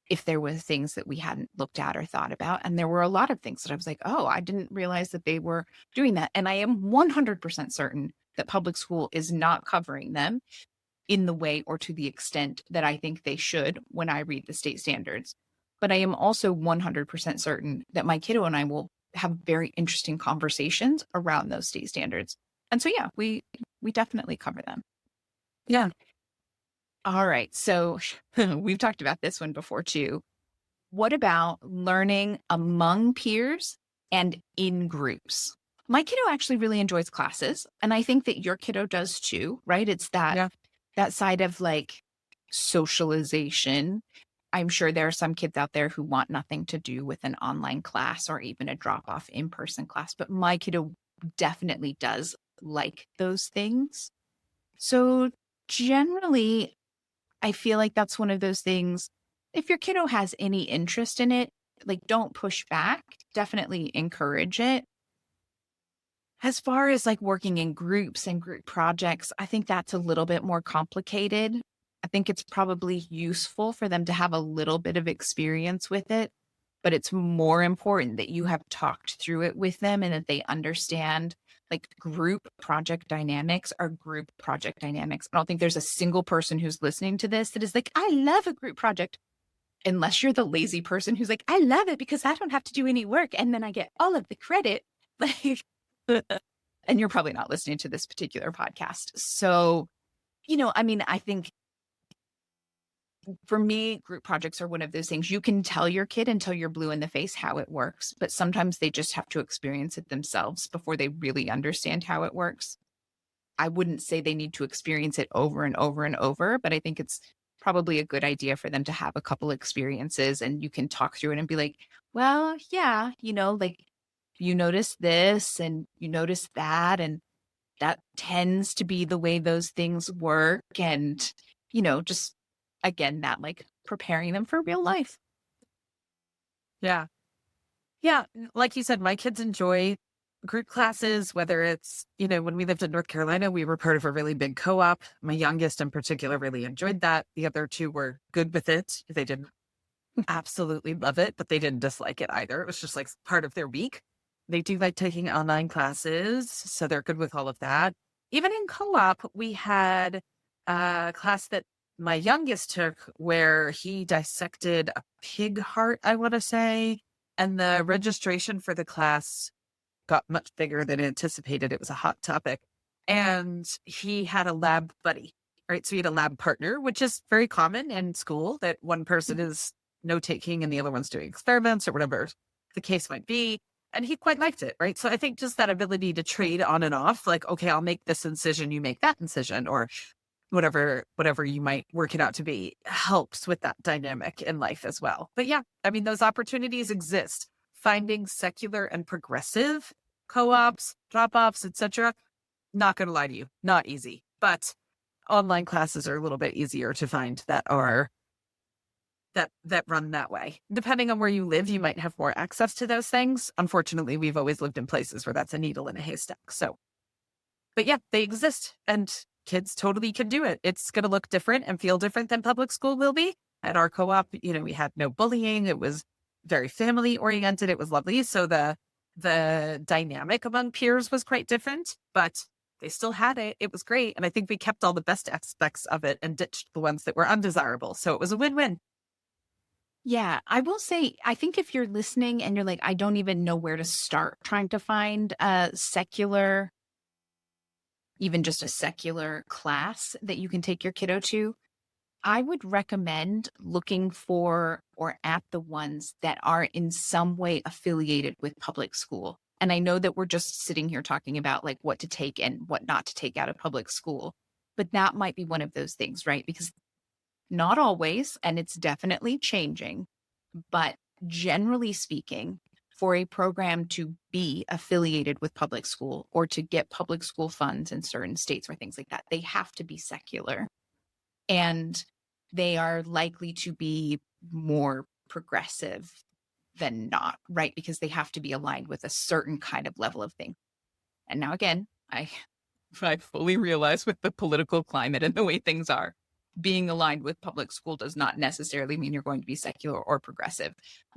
if there were things that we hadn't looked at or thought about. And there were a lot of things that I was like, oh, I didn't realize that they were doing that. And I am 100% certain that public school is not covering them in the way or to the extent that I think they should when I read the state standards. But I am also 100% certain that my kiddo and I will have very interesting conversations around those state standards. And so, yeah, we definitely cover them. Yeah. All right. So we've talked about this one before too. What about learning among peers and in groups? My kiddo actually really enjoys classes. And I think that your kiddo does too, right? It's that side of like socialization. I'm sure there are some kids out there who want nothing to do with an online class or even a drop-off in-person class. But my kiddo definitely does like those things. So generally, I feel like that's one of those things. If your kiddo has any interest in it, like don't push back, definitely encourage it. As far as like working in groups and group projects, I think that's a little bit more complicated. I think it's probably useful for them to have a little bit of experience with it, but it's more important that you have talked through it with them and that they understand like group project dynamics are group project dynamics. I don't think there's a single person who's listening to this that is like, I love a group project. Unless you're the lazy person who's like, I love it because I don't have to do any work and then I get all of the credit. Like, and you're probably not listening to this particular podcast. So, I mean, I think for me, group projects are one of those things you can tell your kid until you're blue in the face how it works, but sometimes they just have to experience it themselves before they really understand how it works. I wouldn't say they need to experience it over and over and over, but I think it's probably a good idea for them to have a couple experiences and you can talk through it and be like, well, yeah, like you notice this and you notice that, and that tends to be the way those things work. And, just again, that like preparing them for real life. Yeah. Yeah. Like you said, my kids enjoy group classes, whether it's, when we lived in North Carolina, we were part of a really big co-op. My youngest in particular really enjoyed that. The other two were good with it. They didn't absolutely love it, but they didn't dislike it either. It was just like part of their week. They do like taking online classes, so they're good with all of that. Even in co-op, we had a class that my youngest took where he dissected a pig heart, I want to say, and the registration for the class got much bigger than anticipated. It was a hot topic. And he had a lab buddy, right? So he had a lab partner, which is very common in school, that one person is note taking and the other one's doing experiments or whatever the case might be. And he quite liked it, right? So I think just that ability to trade on and off, like, okay, I'll make this incision, you make that incision, or whatever you might work it out to be, helps with that dynamic in life as well. But yeah, I mean, those opportunities exist. Finding secular and progressive co-ops, drop-offs, etc. Not going to lie to you, not easy. But online classes are a little bit easier to find that are that run that way. Depending on where you live, you might have more access to those things. Unfortunately, we've always lived in places where that's a needle in a haystack. So, but yeah, they exist and kids totally can do it. It's going to look different and feel different than public school will be. At our co-op, we had no bullying. It was very family oriented. It was lovely. So the dynamic among peers was quite different, but they still had it. It was great. And I think we kept all the best aspects of it and ditched the ones that were undesirable. So it was a win-win. Yeah, I will say, I think if you're listening and you're like, I don't even know where to start trying to find a secular, even just a secular class that you can take your kiddo to, I would recommend looking for or at the ones that are in some way affiliated with public school. And I know that we're just sitting here talking about like what to take and what not to take out of public school, but that might be one of those things, right? Because not always, and it's definitely changing, but generally speaking, for a program to be affiliated with public school or to get public school funds in certain states or things like that, they have to be secular. And they are likely to be more progressive than not, right? Because they have to be aligned with a certain kind of level of thing. And now again, I fully realize with the political climate and the way things are, being aligned with public school does not necessarily mean you're going to be secular or progressive,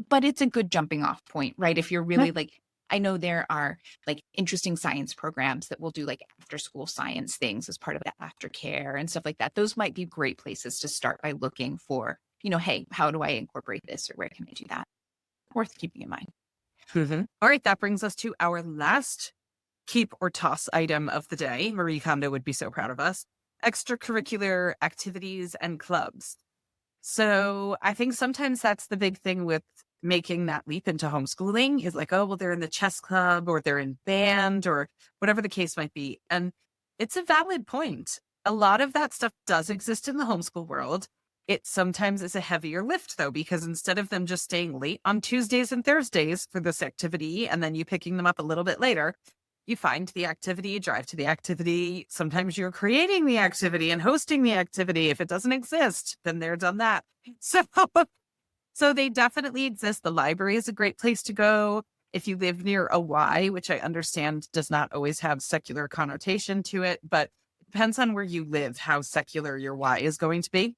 but it's a good jumping off point, right? If you're really like, I know there are like interesting science programs that will do like after school science things as part of the aftercare and stuff like that. Those might be great places to start by looking for, hey, how do I incorporate this or where can I do that? Worth keeping in mind. Mm-hmm. All right, that brings us to our last keep or toss item of the day. Marie Kondo would be so proud of us. Extracurricular activities and clubs. So I think sometimes that's the big thing with making that leap into homeschooling is like, oh, well, they're in the chess club or they're in band or whatever the case might be. And it's a valid point. A lot of that stuff does exist in the homeschool world. It sometimes is a heavier lift, though, because instead of them just staying late on Tuesdays and Thursdays for this activity and then you picking them up a little bit later, you find the activity, drive to the activity. Sometimes you're creating the activity and hosting the activity. If it doesn't exist, then they're done that. So they definitely exist. The library is a great place to go. If you live near a Y, which I understand does not always have secular connotation to it, but it depends on where you live, how secular your Y is going to be.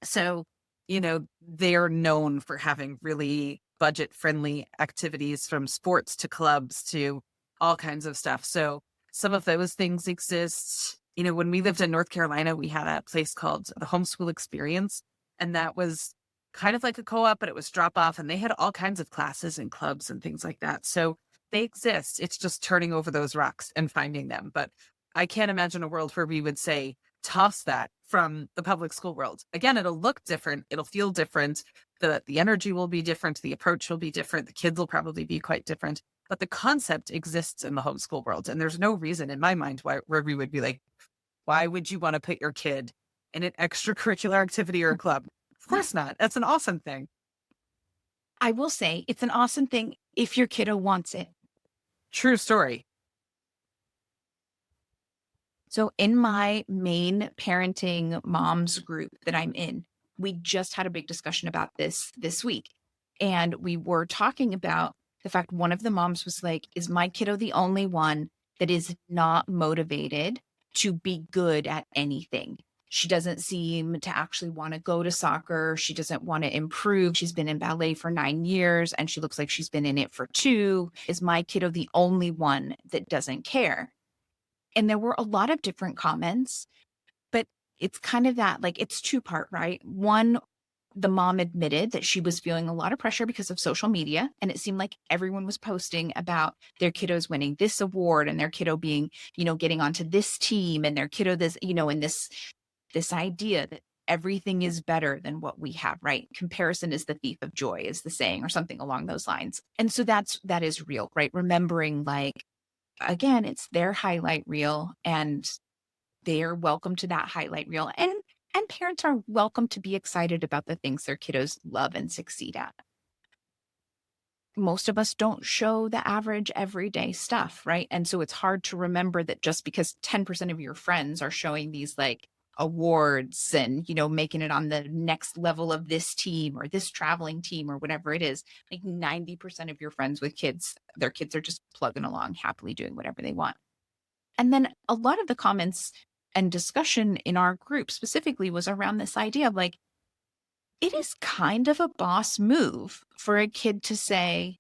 So, they're known for having really budget-friendly activities from sports to clubs to all kinds of stuff. So some of those things exist. When we lived in North Carolina, we had a place called the Homeschool Experience, and that was kind of like a co-op, but it was drop off, and they had all kinds of classes and clubs and things like that. So they exist. It's just turning over those rocks and finding them. But I can't imagine a world where we would say, toss that from the public school world. Again, it'll look different. It'll feel different. The energy will be different. The approach will be different. The kids will probably be quite different. But the concept exists in the homeschool world. And there's no reason in my mind where we would be like, why would you want to put your kid in an extracurricular activity or club? Of course not. That's an awesome thing. I will say it's an awesome thing if your kiddo wants it. True story. So in my main parenting moms group that I'm in, we just had a big discussion about this week. And we were talking about The fact one of the moms was like, is my kiddo the only one that is not motivated to be good at anything? She doesn't seem to actually want to go to soccer. She doesn't want to improve. She's been in ballet for 9 years and she looks like she's been in it for 2. Is my kiddo the only one that doesn't care? And there were a lot of different comments, but it's kind of that, like, it's two-part, right? One, the mom admitted that she was feeling a lot of pressure because of social media. And it seemed like everyone was posting about their kiddos winning this award and their kiddo being, getting onto this team and their kiddo this, and this idea that everything is better than what we have, right? Comparison is the thief of joy is the saying, or something along those lines. And so that is real, right? Remembering, like, again, it's their highlight reel and they're welcome to that highlight reel. And parents are welcome to be excited about the things their kiddos love and succeed at. Most of us don't show the average everyday stuff, right? And so it's hard to remember that just because 10% of your friends are showing these like awards and, making it on the next level of this team or this traveling team or whatever it is, like 90% of your friends with kids, their kids are just plugging along, happily doing whatever they want. And then a lot of the comments and discussion in our group specifically was around this idea of like, it is kind of a boss move for a kid to say,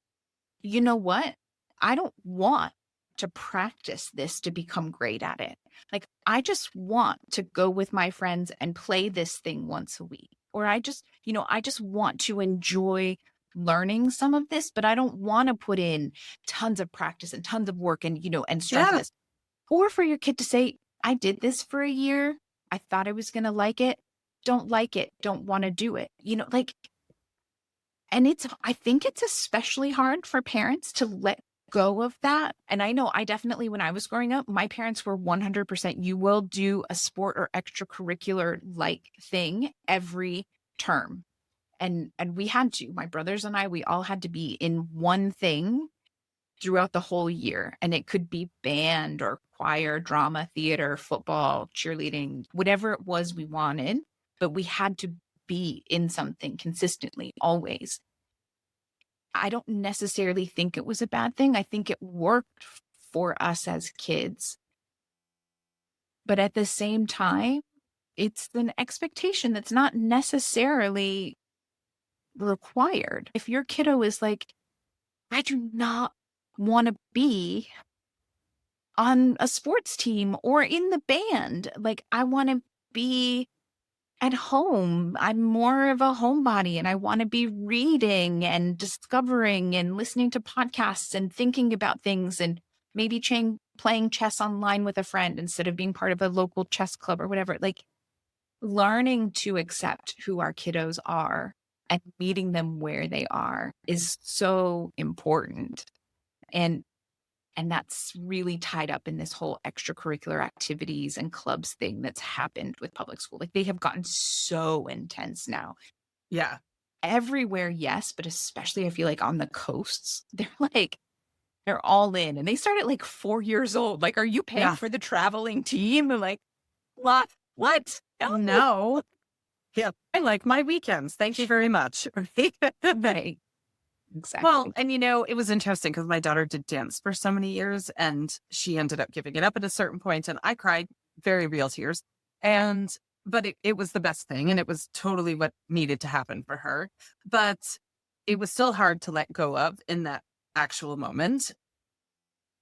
you know what? I don't want to practice this to become great at it. Like, I just want to go with my friends and play this thing once a week. Or I just want to enjoy learning some of this, but I don't want to put in tons of practice and tons of work and, and stress Yeah. this. Or for your kid to say, I did this for a year. I thought I was going to like it. Don't like it. Don't want to do it. And I think it's especially hard for parents to let go of that. And I know I definitely, when I was growing up, my parents were 100%, you will do a sport or extracurricular like thing every term. And we had to, my brothers and I, we all had to be in one thing throughout the whole year. And it could be band or choir, drama, theater, football, cheerleading, whatever it was we wanted, but we had to be in something consistently, always. I don't necessarily think it was a bad thing. I think it worked for us as kids. But at the same time, it's an expectation that's not necessarily required. If your kiddo is like, I do not want to be on a sports team or in the band, like, I want to be at home. I'm more of a homebody and I want to be reading and discovering and listening to podcasts and thinking about things and maybe playing chess online with a friend instead of being part of a local chess club or whatever. Like, learning to accept who our kiddos are and meeting them where they are is so important. And that's really tied up in this whole extracurricular activities and clubs thing that's happened with public school. Like, they have gotten so intense now. Yeah. Everywhere, yes, but especially I feel like on the coasts, they're all in. And they start at like 4 years old. Like, are you paying for the traveling team? And like, what? No. Yeah. I like my weekends. Thank you very much. Right. Exactly. Well, and it was interesting because my daughter did dance for so many years and she ended up giving it up at a certain point and I cried very real tears. But it was the best thing and it was totally what needed to happen for her. But it was still hard to let go of in that actual moment.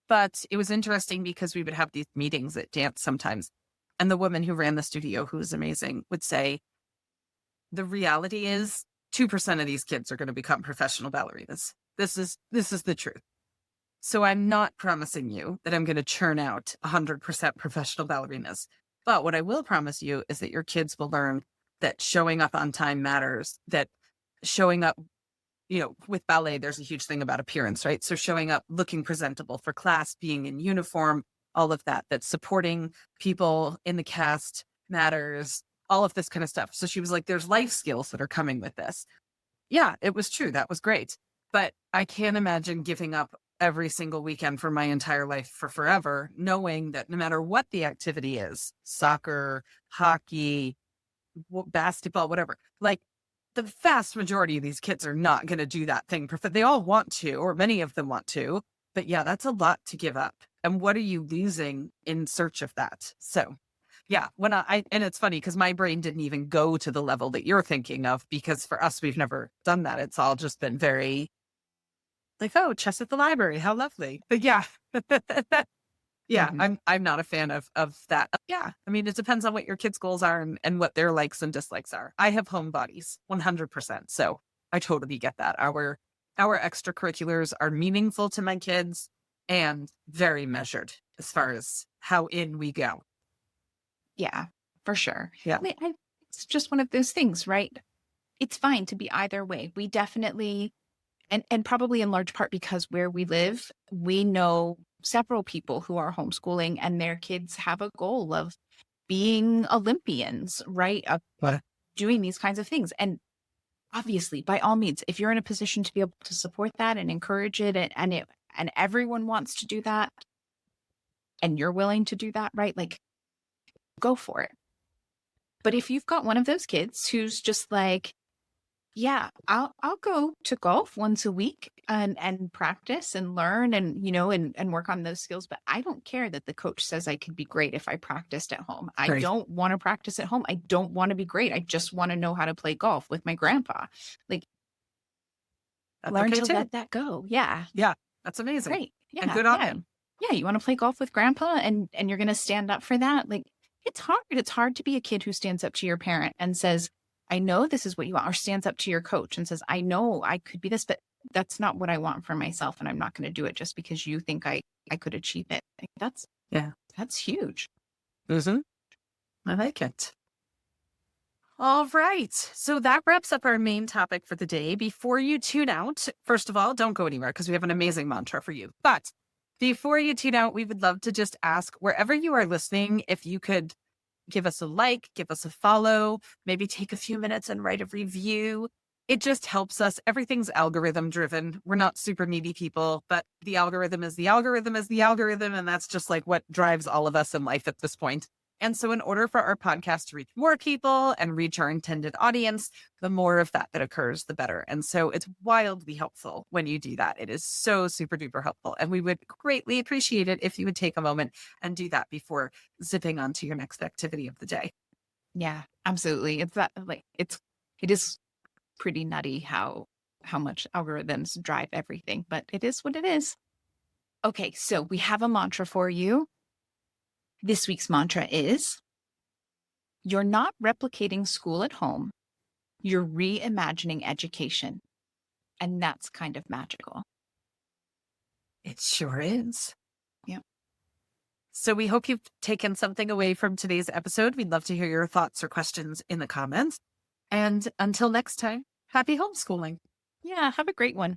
But it was interesting because we would have these meetings at dance sometimes. And the woman who ran the studio, who was amazing, would say, the reality is 2% of these kids are going to become professional ballerinas. This is the truth. So I'm not promising you that I'm going to churn out 100% professional ballerinas. But what I will promise you is that your kids will learn that showing up on time matters, that showing up, with ballet, there's a huge thing about appearance, right? So showing up looking presentable for class, being in uniform, all of that supporting people in the cast matters, all of this kind of stuff. So she was like, there's life skills that are coming with this. Yeah, it was true. That was great. But I can't imagine giving up every single weekend for my entire life for forever, knowing that no matter what the activity is, soccer, hockey, basketball, whatever, like, the vast majority of these kids are not going to do that thing. They all want to, or many of them want to. But yeah, that's a lot to give up. And what are you losing in search of that? So yeah, when and it's funny because my brain didn't even go to the level that you're thinking of, because for us, we've never done that. It's all just been very like, oh, chess at the library. How lovely. But yeah, yeah, Mhm. I'm not a fan of that. Yeah, I mean, it depends on what your kids' goals are and what their likes and dislikes are. I have homebodies, 100%. So I totally get that. Our extracurriculars are meaningful to my kids and very measured as far as how in we go. Yeah, for sure. Yeah. It's just one of those things, right? It's fine to be either way. We definitely, and probably in large part because where we live, we know several people who are homeschooling and their kids have a goal of being Olympians, right? Of But doing these kinds of things. And obviously, by all means, if you're in a position to be able to support that and encourage it and everyone wants to do that and you're willing to do that, right? Like, go for it. But if you've got one of those kids who's just like, yeah, I'll go to golf once a week and practice and learn and and work on those skills, but I don't care that the coach says I could be great if I practiced at home. I right. don't want to practice at home. I don't want to be great. I just want to know how to play golf with my grandpa. Like, That's learn okay to too. let that go. Yeah. Yeah. That's amazing. Great. And Yeah. good on Yeah. him. Yeah. You want to play golf with grandpa and you're going to stand up for that. Like, it's hard. It's hard to be a kid who stands up to your parent and says, I know this is what you want, or stands up to your coach and says, I know I could be this, but that's not what I want for myself. And I'm not going to do it just because you think I could achieve it. Like, Yeah. that's huge. Mm-hmm. I like it. All right. So that wraps up our main topic for the day. Before you tune out, first of all, don't go anywhere because we have an amazing mantra for you. But before you tune out, we would love to just ask wherever you are listening, if you could give us a like, give us a follow, maybe take a few minutes and write a review. It just helps us. Everything's algorithm driven. We're not super needy people, but the algorithm is the algorithm is the algorithm. And that's just like what drives all of us in life at this point. And so in order for our podcast to reach more people and reach our intended audience, the more of that occurs, the better. And so it's wildly helpful when you do that. It is so super duper helpful. And we would greatly appreciate it if you would take a moment and do that before zipping on to your next activity of the day. Yeah, absolutely. It's that like it is pretty nutty how much algorithms drive everything, but it is what it is. Okay, so we have a mantra for you. This week's mantra is, you're not replicating school at home, you're reimagining education. And that's kind of magical. It sure is. Yeah. So we hope you've taken something away from today's episode. We'd love to hear your thoughts or questions in the comments. And until next time, happy homeschooling. Yeah, have a great one.